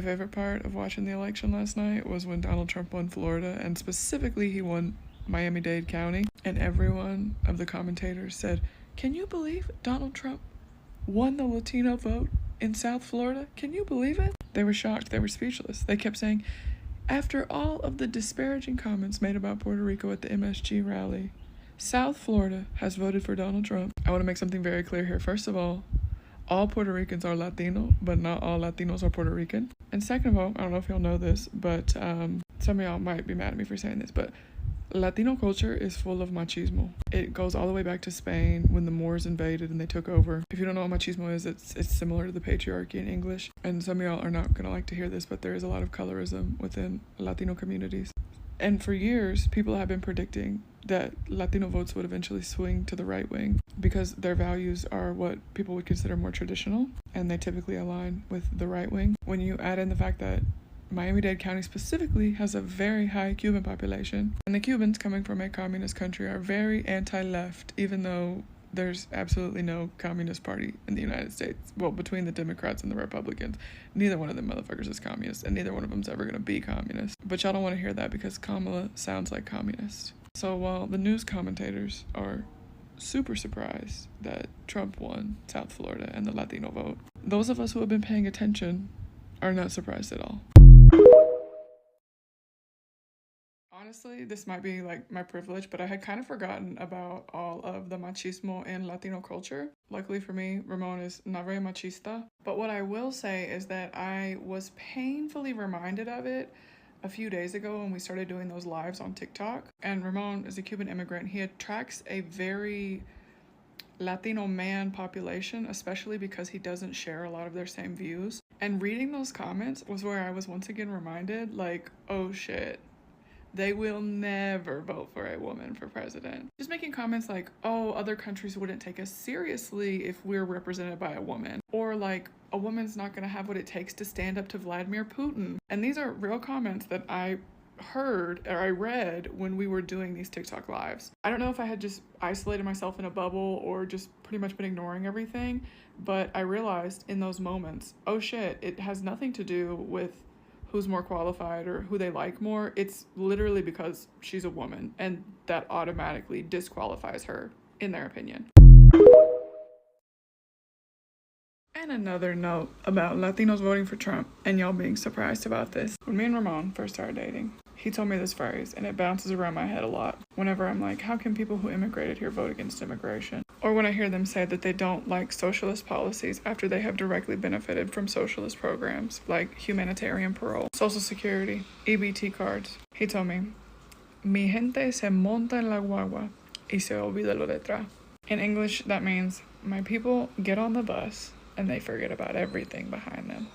My favorite part of watching the election last night was when Donald Trump won Florida, and specifically he won Miami-Dade County, and every one of the commentators said, "Can you believe Donald Trump won the Latino vote in South Florida? Can you believe it?" They were shocked. They were speechless. They kept saying, after all of the disparaging comments made about Puerto Rico at the MSG rally, South Florida has voted for Donald Trump. I want to make something very clear here. First of all Puerto Ricans are Latino, but not all Latinos are Puerto Rican. And second of all, I don't know if y'all know this, but some of y'all might be mad at me for saying this, but Latino culture is full of machismo. It goes all the way back to Spain when the Moors invaded and they took over. If you don't know what machismo is, it's similar to the patriarchy in English. And some of y'all are not gonna like to hear this, but there is a lot of colorism within Latino communities. And for years, people have been predicting that Latino votes would eventually swing to the right wing because their values are what people would consider more traditional, and they typically align with the right wing. When you add in the fact that Miami-Dade County specifically has a very high Cuban population, and the Cubans, coming from a communist country, are very anti-left, even though there's absolutely no communist party in the United States. Well, between the Democrats and the Republicans, neither one of them motherfuckers is communist, and neither one of them's ever gonna be communist. But y'all don't want to hear that because Kamala sounds like communist. So while the news commentators are super surprised that Trump won South Florida and the Latino vote, those of us who have been paying attention are not surprised at all. Honestly, this might be like my privilege, but I had kind of forgotten about all of the machismo in Latino culture. Luckily for me, Ramon is not very machista. But what I will say is that I was painfully reminded of it a few days ago when we started doing those lives on TikTok. And Ramon is a Cuban immigrant. He attracts a very Latino man population, especially because he doesn't share a lot of their same views. And reading those comments was where I was once again reminded, like, oh shit, they will never vote for a woman for president. Just making comments like, oh, other countries wouldn't take us seriously if we're represented by a woman. Or like, a woman's not gonna have what it takes to stand up to Vladimir Putin. And these are real comments that I heard or I read when we were doing these TikTok lives. I don't know if I had just isolated myself in a bubble or just pretty much been ignoring everything, but I realized in those moments, oh shit, it has nothing to do with who's more qualified or who they like more. It's literally because she's a woman, and that automatically disqualifies her, in their opinion. And another note about Latinos voting for Trump and y'all being surprised about this. When me and Ramon first started dating, he told me this phrase, and it bounces around my head a lot whenever I'm like, how can people who immigrated here vote against immigration? Or when I hear them say that they don't like socialist policies after they have directly benefited from socialist programs like humanitarian parole, Social Security, EBT cards. He told me, mi gente se monta en la guagua y se olvida lo detrás. In English, that means my people get on the bus and they forget about everything behind them.